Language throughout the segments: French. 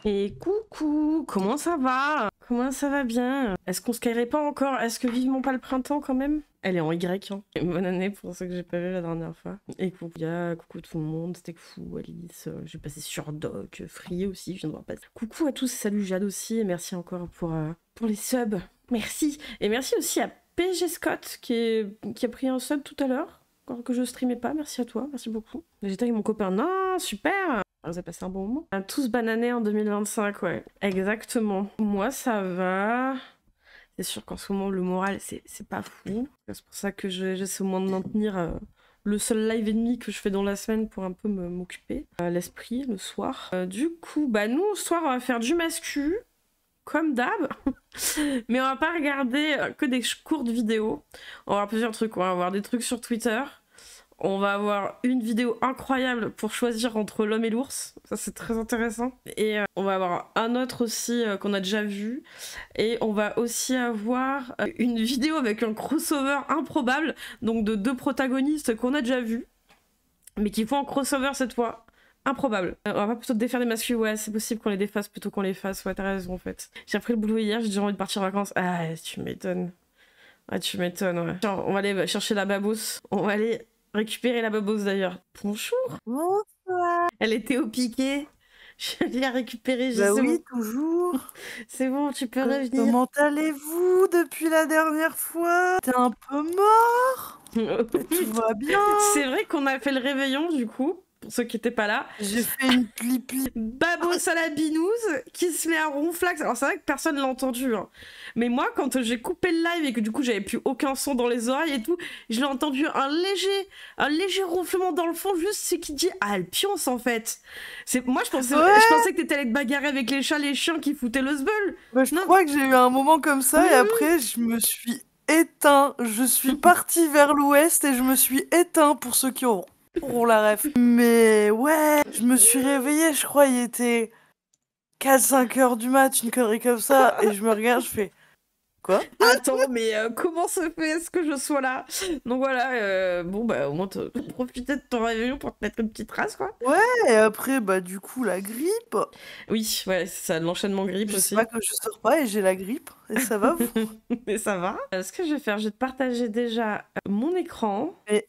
Et coucou, comment ça va? Comment ça va bien? Est-ce qu'on se caillerait pas encore? Est-ce que vivement pas le printemps quand même? Elle est en Y, hein. Et bonne année pour ceux que j'ai pas vu la dernière fois. Et coucou, coucou tout le monde, c'était fou, Alice. J'ai passé sur Doc, Free aussi, je viens de voir passer. Coucou à tous, salut Jade aussi, et merci encore pour les subs. Merci. Et merci aussi à PG Scott qui a pris un sub tout à l'heure, quand que je streamais pas. Merci à toi, merci beaucoup. J'étais avec mon copain. Non, super! Vous avez passé un bon moment. On a tous banané en 2025, ouais. Exactement. Moi, ça va. C'est sûr qu'en ce moment, le moral, c'est pas fou. C'est pour ça que j'essaie au moins de maintenir le seul live et demi que je fais dans la semaine pour un peu m'occuper. L'esprit, le soir. Du coup, bah nous, ce soir, on va faire du mascu, comme d'hab. Mais on va pas regarder que des courtes vidéos. On va avoir plusieurs trucs. On va avoir des trucs sur Twitter. On va avoir une vidéo incroyable pour choisir entre l'homme et l'ours. Ça, c'est très intéressant. Et on va avoir un autre aussi qu'on a déjà vu. Et on va aussi avoir une vidéo avec un crossover improbable. Donc de deux protagonistes qu'on a déjà vus. Mais qui font un crossover cette fois. Improbable. On va pas plutôt défaire les masculins. Ouais, c'est possible qu'on les défasse plutôt qu'on les fasse. Ouais, t'as raison en fait. J'ai repris le boulot hier, j'ai déjà envie de partir en vacances. Ah, tu m'étonnes. Ah, tu m'étonnes, ouais. Tiens, on va aller chercher la babousse. On va aller récupérer la babose d'ailleurs. Bonjour. Bonsoir. Elle était au piquet. Je viens récupérer. Bah oui, toujours. C'est bon, tu peux revenir. Comment allez-vous depuis la dernière fois? T'es un peu mort? Tout va bien? C'est vrai qu'on a fait le réveillon du coup. Pour ceux qui étaient pas là. J'ai fait une pli-pli. Babos à la binouse qui se met à ronflax. Alors c'est vrai que personne l'a entendu. Hein. Mais moi, quand j'ai coupé le live et que du coup j'avais plus aucun son dans les oreilles et tout, je l'ai entendu un léger ronflement dans le fond, juste ce qui dit ah elle pionce en fait. Moi je pensais que t'étais allé te bagarrer avec les chats, les chiens qui foutaient le sbeul. Bah, je crois que j'ai eu un moment comme ça et après je me suis éteint. Je suis partie vers l'ouest et je me suis éteint pour ceux qui auront la ref. Mais ouais, je me suis réveillée, je crois, il était 4-5 heures du mat, une connerie comme ça, et je me regarde, je fais quoi? Attends, mais comment se fait-ce que je sois là? Donc voilà, bon bah au moins profiter de ton réveillon pour te mettre une petite trace quoi. Ouais, et après bah du coup la grippe. Oui, ouais, c'est ça, l'enchaînement grippe Je aussi. sais pas que je sors pas et j'ai la grippe, et ça va vous? Mais ça va. Ce que je vais faire, je vais te partager déjà mon écran. Et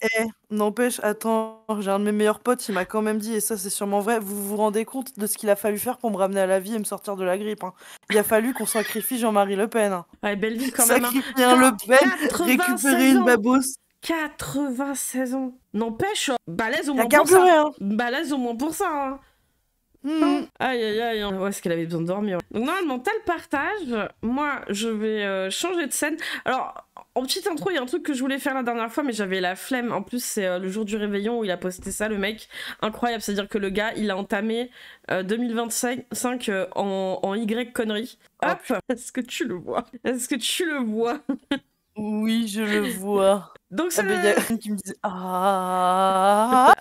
n'empêche, attends, j'ai un de mes meilleurs potes, il m'a quand même dit, et ça c'est sûrement vrai, vous vous rendez compte de ce qu'il a fallu faire pour me ramener à la vie et me sortir de la grippe, hein. Il a fallu qu'on sacrifie Jean-Marie Le Pen. Hein. Ouais, belle vie quand même. Sacrifier un Le Pen, récupérer une babose. 96 ans. N'empêche, balèze au Il a moins pour ça. carburé, hein. Balèze au moins pour ça, hein. Aïe aïe aïe, ouais, est-ce qu'elle avait besoin de dormir? Donc normalement t'as le partage, moi je vais changer de scène. Alors en petite intro il y a un truc que je voulais faire la dernière fois mais j'avais la flemme, en plus c'est le jour du réveillon où il a posté ça le mec, incroyable, c'est à dire que le gars il a entamé 2025 en Y connerie. Hop, est-ce que tu le vois? Est-ce que tu le vois? Oui, je le vois. Donc ça... il y a une qui me disait ah.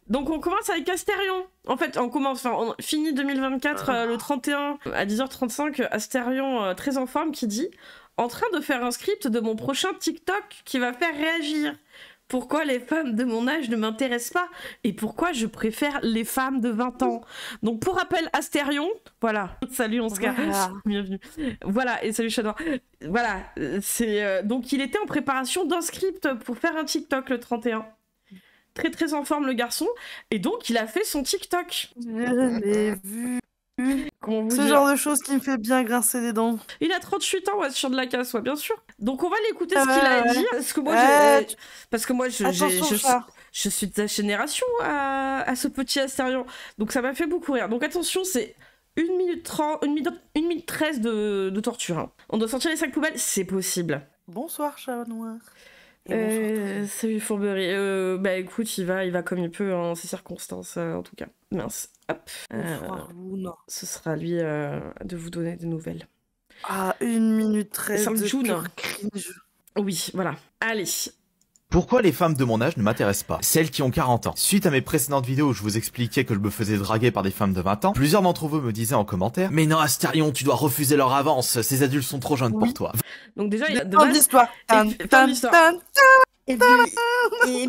Donc on commence avec Astérion. En fait, on finit 2024 le 31 à 10h35. Astérion très en forme qui dit « En train de faire un script de mon prochain TikTok qui va faire réagir. Pourquoi les femmes de mon âge ne m'intéressent pas et pourquoi je préfère les femmes de 20 ans. » Donc pour rappel, Astérion, voilà. Salut Oscar, voilà. Bienvenue. Voilà, et salut Shadow. Voilà, donc il était en préparation d'un script pour faire un TikTok le 31. Très très en forme le garçon, et donc il a fait son TikTok. Je l'ai vu. Ce genre de choses qui me fait bien grincer les dents. Il a 38 ans, ouais, sur de la casse, ouais, bien sûr. Donc on va l'écouter ce qu'il a dit, parce que moi, je suis de sa génération à ce petit Astérion, donc ça m'a fait beaucoup rire. Donc attention, c'est 1 minute 30, 1 minute 13 de torture. Hein. On doit sortir les sacs poubelles, c'est possible. Bonsoir, chat noir. Salut Fourberie. Bah écoute, il va comme il peut en ces circonstances, en tout cas. Mince, hop. Ce sera lui de vous donner des nouvelles. Ah, 1 minute 13 de pur cringe. Oui, voilà. Allez. Pourquoi les femmes de mon âge ne m'intéressent pas? Celles qui ont 40 ans. Suite à mes précédentes vidéos où je vous expliquais que je me faisais draguer par des femmes de 20 ans, plusieurs d'entre vous me disaient en commentaire « Mais non Astérion, tu dois refuser leur avance, ces adultes sont trop jeunes pour toi. » Donc déjà, il a de fin d'histoire. Et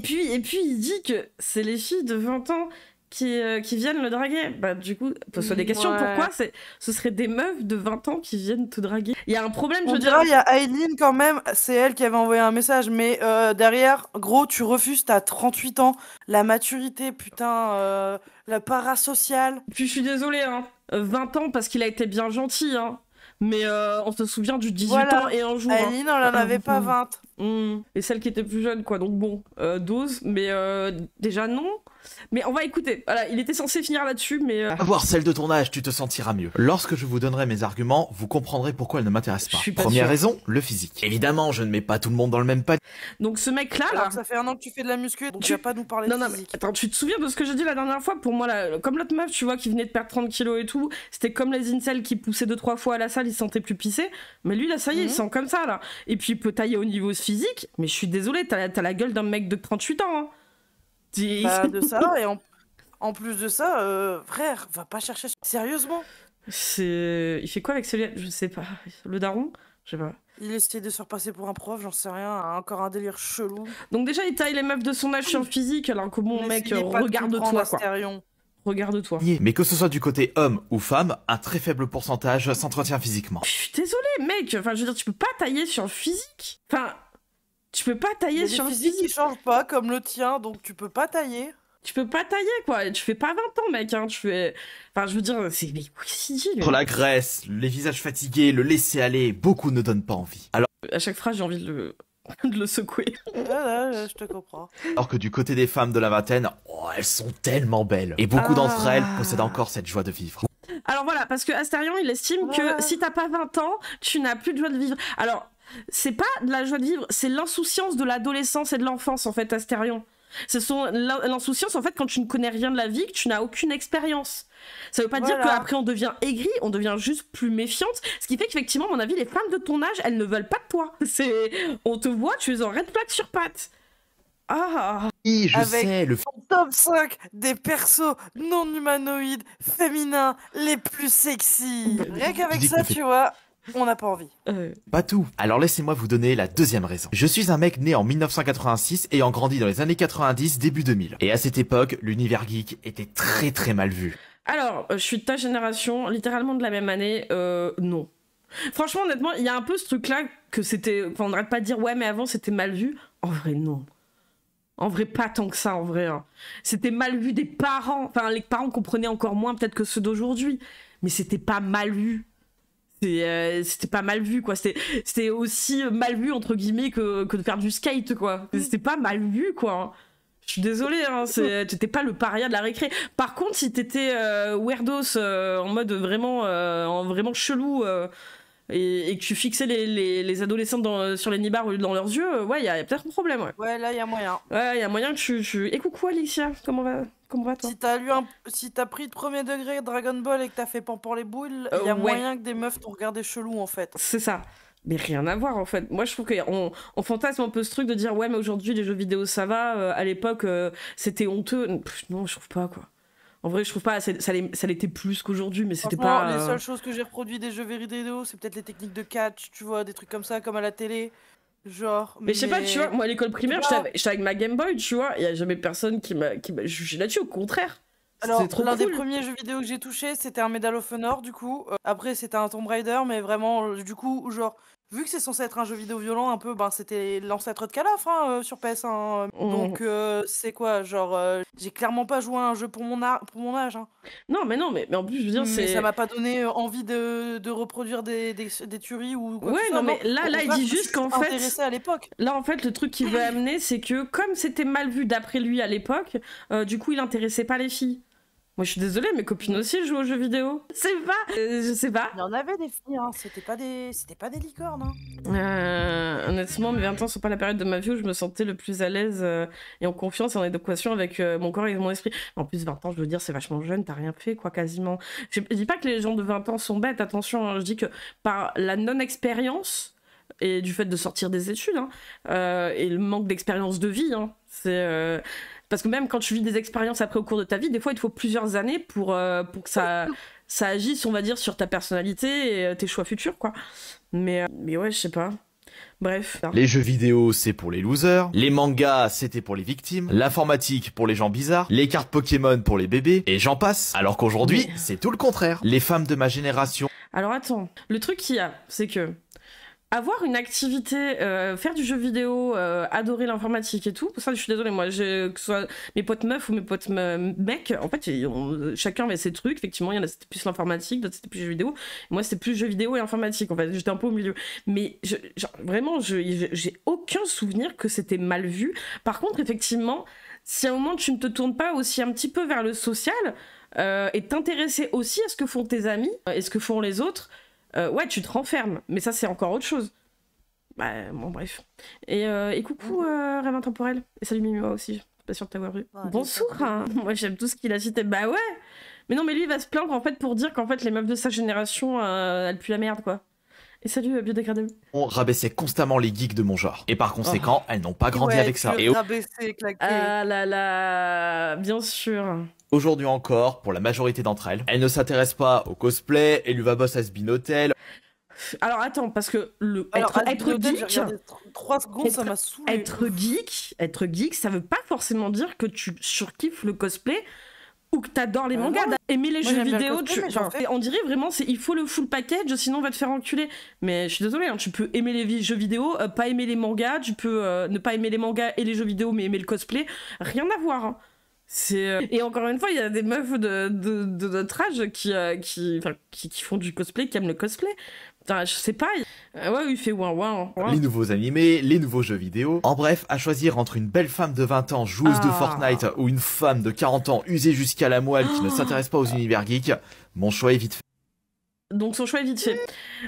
puis il dit que c'est les filles de 20 ans qui viennent le draguer. Bah du coup, pose-toi des questions. Ouais. Pourquoi ce serait des meufs de 20 ans qui viennent te draguer? Il y a un problème, je On veux dire. dirait, il y a Aileen quand même, c'est elle qui avait envoyé un message, mais derrière, gros, tu refuses, t'as 38 ans, la maturité, putain, la parasociale. Puis je suis désolée, hein. 20 ans parce qu'il a été bien gentil, hein. Mais on se souvient du 18 Voilà. ans et un jour. Hein. Aileen, on en avait pas 20. Et celle qui était plus jeune, quoi. Donc bon, dose, mais déjà non. Mais on va écouter. Voilà, il était censé finir là-dessus, mais... Voir celle de ton âge, tu te sentiras mieux. Lorsque je vous donnerai mes arguments, vous comprendrez pourquoi elle ne m'intéresse pas. Je suis pas Première sûre. raison, le physique. Évidemment, je ne mets pas tout le monde dans le même panier. Donc ce mec-là, là... Alors, ça fait un an que tu fais de la muscu, donc tu vas pas nous parler Non, de non, mais physique. attends, tu te souviens de ce que j'ai dit la dernière fois? Pour moi, là, comme l'autre meuf, tu vois, qui venait de perdre 30 kilos et tout, c'était comme les incels qui poussaient 2-3 fois à la salle, ils se sentaient plus pisser. Mais lui, là, ça y est, il sent comme ça, là. Et puis, il peut tailler au niveau physique, mais je suis désolée, t'as la gueule d'un mec de 38 ans, hein. Bah, de ça, et en plus de ça, frère, va pas chercher... Sérieusement? Il fait quoi avec celui-là? Je sais pas. Le daron? Je sais pas. Il essaie de se repasser pour un prof, j'en sais rien, encore un délire chelou. Donc déjà, il taille les meufs de son âge sur le physique, alors que bon, mec, N'essayez pas de regarde-toi, comprendre, quoi. Astérion. Regarde-toi. Mais que ce soit du côté homme ou femme, un très faible pourcentage s'entretient physiquement. Je suis désolée, mec. Enfin, je veux dire, tu peux pas tailler sur le physique. Enfin, tu peux pas Il y tailler a sur des le physiques qui physique. changent pas, comme le tien, donc tu peux pas tailler. Tu peux pas tailler, quoi. Tu fais pas 20 ans, mec. Hein. Tu fais... Enfin, je veux dire, c'est... Mais oui, c'est dit, Entre la graisse, les visages fatigués, le laisser-aller, beaucoup ne donnent pas envie. À chaque phrase, j'ai envie de le secouer. Ouais, je te comprends. Alors que du côté des femmes de la vingtaine, oh, elles sont tellement belles. Et beaucoup d'entre elles possèdent encore cette joie de vivre. Alors voilà, parce que Astérion, il estime que si t'as pas 20 ans, tu n'as plus de joie de vivre. Alors, c'est pas de la joie de vivre, c'est l'insouciance de l'adolescence et de l'enfance, en fait, Astérion. Ce sont l'insouciance, en fait, quand tu ne connais rien de la vie, que tu n'as aucune expérience. Ça veut pas dire qu'après on devient aigri, on devient juste plus méfiante. Ce qui fait qu'effectivement, à mon avis, les femmes de ton âge, elles ne veulent pas de toi. On te voit, tu es en red flag sur pattes. Ah. Oui, je Avec sais, le top 5 des persos non humanoïdes féminins les plus sexy. Rien qu'avec dis ça, qu'on fait- tu vois, on n'a pas envie. pas tout. Alors laissez-moi vous donner la deuxième raison. Je suis un mec né en 1986 ayant grandi dans les années 90, début 2000. Et à cette époque, l'univers geek était très très mal vu. Alors, je suis de ta génération, littéralement de la même année, non. Franchement, honnêtement, il y a un peu ce truc-là que c'était... Enfin, on n'arrête pas de dire, ouais, mais avant, c'était mal vu. En vrai, non. En vrai, pas tant que ça, en vrai. Hein. C'était mal vu des parents. Enfin, les parents comprenaient encore moins peut-être que ceux d'aujourd'hui. Mais c'était pas mal vu. C'était pas mal vu, quoi. C'était aussi mal vu, entre guillemets, que de faire du skate, quoi. C'était pas mal vu, quoi. Je suis désolée, hein, t'étais pas le paria de la récré. Par contre, si t'étais weirdos en mode vraiment chelou et que tu fixais les adolescents sur les nibards dans leurs yeux, ouais, il y a peut-être un problème, ouais. Ouais, là, il y a moyen. Ouais, il y a moyen que tu... Et coucou Alicia, comment va toi? Si t'as pris de premier degré Dragon Ball et que t'as fait pour les boules, il y a ouais. moyen que des meufs t'ont regardé chelou, en fait. C'est ça. Mais rien à voir en fait. Moi je trouve qu'on fantasme un peu ce truc de dire ouais mais aujourd'hui les jeux vidéo ça va, à l'époque c'était honteux. Pff, non je trouve pas quoi. En vrai je trouve pas, ça l'était plus qu'aujourd'hui mais c'était Franchement, pas... les seules choses que j'ai reproduit des jeux vidéo, c'est peut-être les techniques de catch, tu vois, des trucs comme ça, comme à la télé. Genre. Mais je sais pas, tu vois, moi à l'école primaire j'étais avec ma Game Boy, tu vois, il y a jamais personne qui m'a jugé là-dessus, au contraire. Alors, trop l'un des cool. premiers jeux vidéo que j'ai touché, c'était un Medal of Honor, du coup. Après, c'était un Tomb Raider, mais vraiment, du coup, genre, vu que c'est censé être un jeu vidéo violent, un peu, ben, c'était l'ancêtre de Call of, hein, sur PS1. Donc, c'est quoi, genre, j'ai clairement pas joué à un jeu pour mon âge, hein. Non, mais en plus, je veux dire, Mais ça m'a pas donné envie de reproduire des tueries ou quoi que Ouais, ce soit. non, mais là, Au il contraire, dit je me juste suis qu'en fait... intéressée à l'époque. Là, en fait, le truc qu'il veut amener, c'est que comme c'était mal vu d'après lui à l'époque, du coup, il intéressait pas les filles. Moi, je suis désolée, mes copines aussi jouent aux jeux vidéo. C'est pas... je sais pas. Il y en avait des filles, hein. C'était pas des licornes, hein. Honnêtement, mes 20 ans sont pas la période de ma vie où je me sentais le plus à l'aise et en confiance et en adéquation avec mon corps et mon esprit. En plus, 20 ans, je veux dire, c'est vachement jeune, t'as rien fait, quoi, quasiment. Je dis pas que les gens de 20 ans sont bêtes, attention, hein, je dis que par la non-expérience et du fait de sortir des études, hein, et le manque d'expérience de vie, hein, c'est... Parce que même quand tu vis des expériences après au cours de ta vie, des fois, il te faut plusieurs années pour que ça agisse, on va dire, sur ta personnalité et tes choix futurs, quoi. Mais ouais, je sais pas. Bref. Les jeux vidéo, c'est pour les losers. Les mangas, c'était pour les victimes. L'informatique pour les gens bizarres. Les cartes Pokémon pour les bébés. Et j'en passe. Alors qu'aujourd'hui, c'est tout le contraire. Les femmes de ma génération... Alors attends, le truc qu'il y a, c'est que avoir une activité, faire du jeu vidéo, adorer l'informatique et tout, ça je suis désolée, moi, que ce soit mes potes meufs ou mes potes mecs, en fait, chacun avait ses trucs, effectivement, il y en a c'était plus l'informatique, d'autres c'était plus jeux vidéo, moi c'était plus jeux vidéo et informatique, en fait, j'étais un peu au milieu. Mais vraiment, j'ai aucun souvenir que c'était mal vu. Par contre, effectivement, si à un moment tu ne te tournes pas aussi un petit peu vers le social, et t'intéresser aussi à ce que font tes amis, et ce que font les autres, ouais, tu te renfermes, mais ça c'est encore autre chose. Bah, bon, bref. Et coucou, Rêve Intemporel. Et salut Mimua aussi, je suis pas sûre de t'avoir vu. Ah, Bonsoir, hein. Moi j'aime tout ce qu'il a cité. Bah ouais. Mais non, mais lui il va se plaindre en fait pour dire qu'en fait les meufs de sa génération, elles puent la merde quoi. Et salut, biodégradable. On rabaissait constamment les geeks de mon genre. Et par conséquent, elles n'ont pas grandi avec ça. Et rabaisser, claquer. Ah là là, bien sûr. aujourd'hui encore, pour la majorité d'entre elles, elles ne s'intéressent pas au cosplay, et lui va boss à Spin Hotel. Alors attends, parce que être geek, 3 secondes, ça m'a saoulé. être geek, ça veut pas forcément dire que tu surkiffes le cosplay ou que t'adores les mangas. Aimer les jeux vidéo, on dirait vraiment il faut le full package, sinon on va te faire enculer. Mais je suis désolée, hein, tu peux aimer les jeux vidéo, pas aimer les mangas, tu peux ne pas aimer les mangas et les jeux vidéo, mais aimer le cosplay, rien à voir. Hein. Et encore une fois, il y a des meufs de notre âge qui font du cosplay, qui aiment le cosplay. Putain, je sais pas. Ouais, il fait ouin ouin. Les nouveaux animés, les nouveaux jeux vidéo. En bref, à choisir entre une belle femme de 20 ans joueuse de Fortnite ou une femme de 40 ans usée jusqu'à la moelle qui ne s'intéresse pas aux univers geeks, mon choix est vite fait. Donc son choix est vite fait.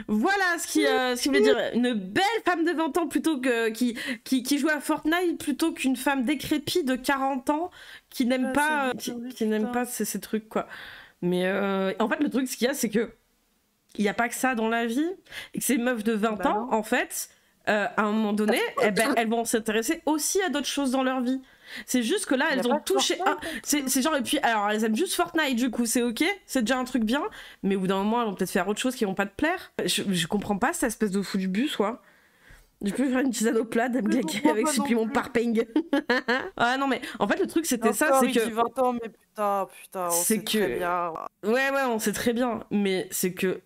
Voilà ce qui veut dire une belle femme de 20 ans plutôt que qui joue à Fortnite plutôt qu'une femme décrépite de 40 ans qui n'aime pas qui n'aime pas ces trucs quoi. Mais en fait le truc ce qu'il y a c'est que il n'y a pas que ça dans la vie et que ces meufs de 20 ans en fait à un moment donné elles vont s'intéresser aussi à d'autres choses dans leur vie. C'est juste que là elles ont touché c'est genre et puis alors elles aiment juste Fortnite du coup c'est ok, c'est déjà un truc bien, mais au bout d'un moment elles vont peut-être faire autre chose qui vont pas te plaire. Je comprends pas cette espèce de fou du bus quoi. Je peux faire une tisane au plat avec supplément parping. Ah non mais en fait le truc c'était ça, c'est que 20 ans mais putain on sait très bien. Ouais on sait très bien, mais c'est que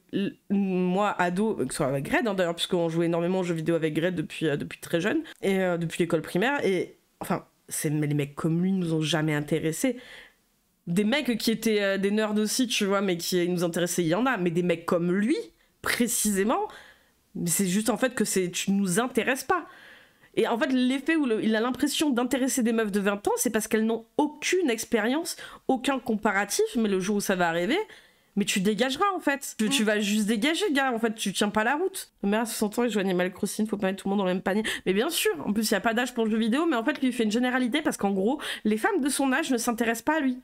moi ado, que ce soit avec Gred hein, d'ailleurs puisqu'on jouait énormément aux jeux vidéo avec Gred depuis très jeune et depuis l'école primaire et enfin les mecs comme lui nous ont jamais intéressés. Des mecs qui étaient des nerds aussi, tu vois, mais qui nous intéressaient, il y en a. Mais des mecs comme lui, précisément, mais c'est juste en fait que tu nous intéresses pas. Et en fait, l'effet où il a l'impression d'intéresser des meufs de 20 ans, c'est parce qu'elles n'ont aucune expérience, aucun comparatif, mais le jour où ça va arriver... Mais tu dégageras en fait. Tu vas juste dégager, gars. En fait, tu tiens pas la route. Ma mère à 60 ans, il joue à Animal Crossing, faut pas mettre tout le monde dans le même panier. Mais bien sûr, en plus, il y a pas d'âge pour le jeu vidéo, mais en fait, lui, il fait une généralité parce qu'en gros, les femmes de son âge ne s'intéressent pas à lui.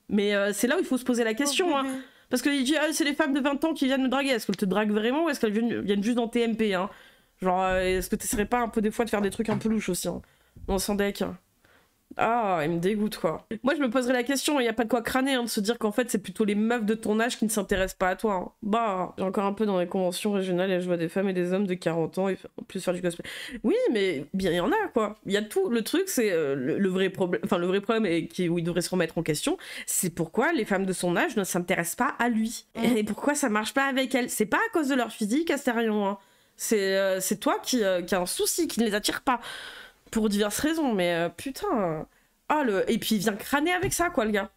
Mais c'est là où il faut se poser la question. Hein. Parce qu'il dit, c'est les femmes de 20 ans qui viennent me draguer. Est-ce qu'elles te draguent vraiment ou est-ce qu'elles viennent juste dans TMP hein. Genre, est-ce que t'essaierais pas un peu des fois de faire des trucs un peu louches aussi hein, dans son deck hein. Ah, il me dégoûte quoi. Moi je me poserais la question, il y a pas de quoi crâner hein, de se dire qu'en fait c'est plutôt les meufs de ton âge qui ne s'intéressent pas à toi. Hein. Bah, j'ai encore un peu dans les conventions régionales et je vois des femmes et des hommes de 40 ans et en plus faire du cosplay. Oui, mais bien il y en a quoi. Il y a tout. Le truc c'est le vrai problème, enfin le vrai problème et où il devrait se remettre en question, c'est pourquoi les femmes de son âge ne s'intéressent pas à lui et pourquoi ça marche pas avec elles. C'est pas à cause de leur physique, Astérion. Hein. C'est toi qui a un souci, qui ne les attire pas. Pour diverses raisons, mais putain... Ah, et puis il vient crâner avec ça, quoi, le gars.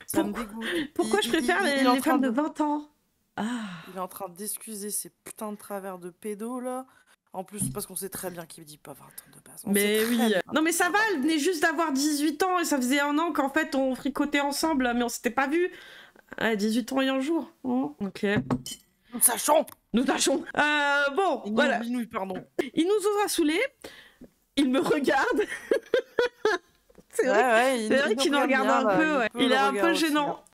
Pourquoi je préfère les femmes de 20 ans Il est en train d'excuser ces putains de travers de pédos, là. En plus, parce qu'on sait très bien qu'il dit pas 20 ans de base. Mais oui. Non, mais ça va, elle venait juste d'avoir 18 ans, et ça faisait 1 an qu'en fait, on fricotait ensemble, mais on s'était pas vus. 18 ans et un jour. Oh, ok. Nous sachons. Bon, voilà. Il nous aura saoulés. Il me regarde. C'est vrai qu'il nous regarde un peu. Ouais. Il est un peu gênant.